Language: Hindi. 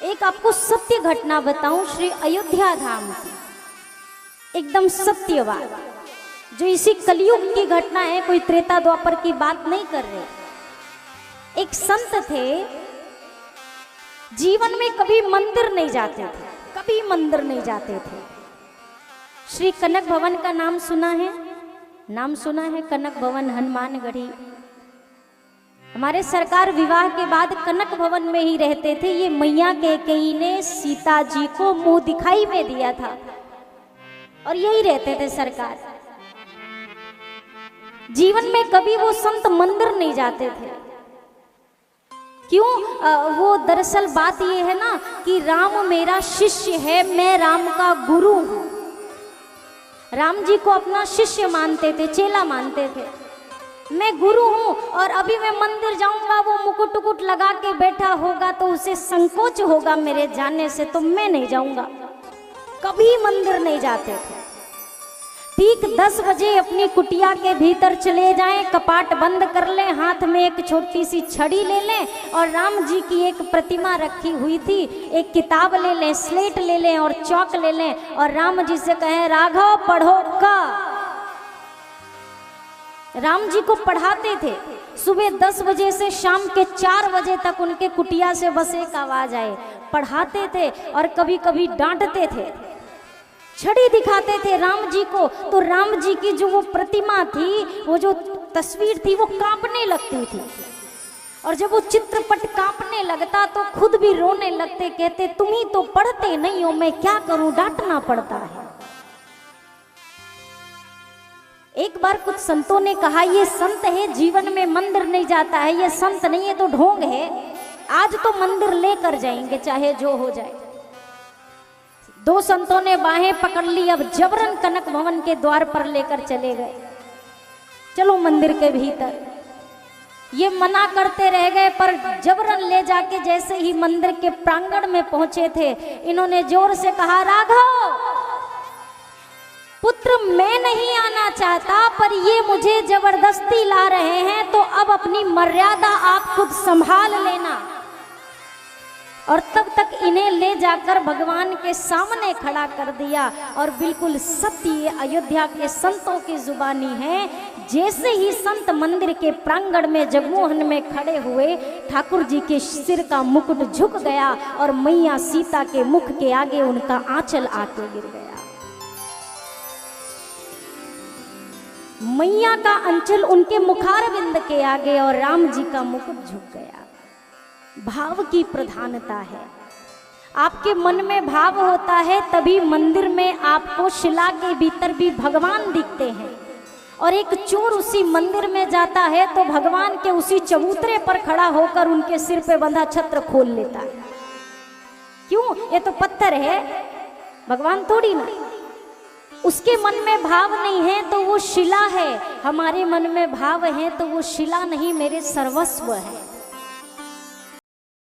एक आपको सत्य घटना बताऊं श्री अयोध्या धाम की, एकदम सत्य बात, जो इसी कलयुग की घटना है, कोई त्रेता द्वापर की बात नहीं कर रहे। एक संत थे, जीवन में कभी मंदिर नहीं जाते थे, कभी मंदिर नहीं जाते थे। श्री कनक भवन का नाम सुना है? नाम सुना है कनक भवन, हनुमानगढ़ी। हमारे सरकार विवाह के बाद कनक भवन में ही रहते थे। ये मैया कैकेयी ने सीता जी को मुंह दिखाई में दिया था और यही रहते थे सरकार। जीवन में कभी वो संत मंदिर नहीं जाते थे। क्यों? वो दरअसल बात ये है ना कि राम मेरा शिष्य है, मैं राम का गुरु हूं। राम जी को अपना शिष्य मानते थे, चेला मानते थे। मैं गुरु हूं और अभी मैं मंदिर जाऊंगा, वो मुकुट उकुट लगा के बैठा होगा तो उसे संकोच होगा मेरे जाने से, तो मैं नहीं जाऊंगा। कभी मंदिर नहीं जाते थे। ठीक 10 बजे अपनी कुटिया के भीतर चले जाएं, कपाट बंद कर लें, हाथ में एक छोटी सी छड़ी ले लें और राम जी की एक प्रतिमा रखी हुई थी, एक किताब ले लें, स्लेट ले लें और चौक ले लें और राम जी से कहें राघव पढ़ो का। राम जी को पढ़ाते थे। सुबह 10 बजे से शाम के 4 बजे तक उनके कुटिया से बस एक आवाज आए, पढ़ाते थे और कभी कभी डांटते थे, छड़ी दिखाते थे राम जी को। तो राम जी की जो वो प्रतिमा थी, वो जो तस्वीर थी, वो कांपने लगती थी और जब वो चित्रपट कांपने लगता तो खुद भी रोने लगते, कहते तुम ही तो पढ़ते नहीं हो, मैं क्या करूं, डांटना पड़ता है। एक बार कुछ संतों ने कहा ये संत है, जीवन में मंदिर नहीं जाता है, ये संत नहीं है तो ढोंग है, आज तो मंदिर लेकर जाएंगे चाहे जो हो जाए। 2 संतों ने बाहें पकड़ ली, अब जबरन कनक भवन के द्वार पर लेकर चले गए, चलो मंदिर के भीतर। ये मना करते रह गए पर जबरन ले जाके जैसे ही मंदिर के प्रांगण में पहुंचे थे, इन्होंने जोर से कहा राघव पुत्र, मैं नहीं आना चाहता पर ये मुझे जबरदस्ती ला रहे हैं, तो अब अपनी मर्यादा आप खुद संभाल लेना। और तब तक इन्हें ले जाकर भगवान के सामने खड़ा कर दिया। और बिल्कुल सत्य अयोध्या के संतों की जुबानी है, जैसे ही संत मंदिर के प्रांगण में जगमोहन में खड़े हुए, ठाकुर जी के सिर का मुकुट झुक गया और मैया सीता के मुख के आगे उनका आंचल आके गिर गया। मैया का अंचल उनके मुखारविंद के आगे और राम जी का मुकुट झुक गया। भाव की प्रधानता है। आपके मन में भाव होता है तभी मंदिर में आपको शिला के भीतर भी भगवान दिखते हैं। और एक चोर उसी मंदिर में जाता है तो भगवान के उसी चबूतरे पर खड़ा होकर उनके सिर पे बंधा छत्र खोल लेता है। क्यों? ये तो पत्थर है, भगवान थोड़ी ना। उसके मन में भाव नहीं है तो वो शिला है, हमारे मन में भाव है तो वो शिला नहीं, मेरे सर्वस्व है।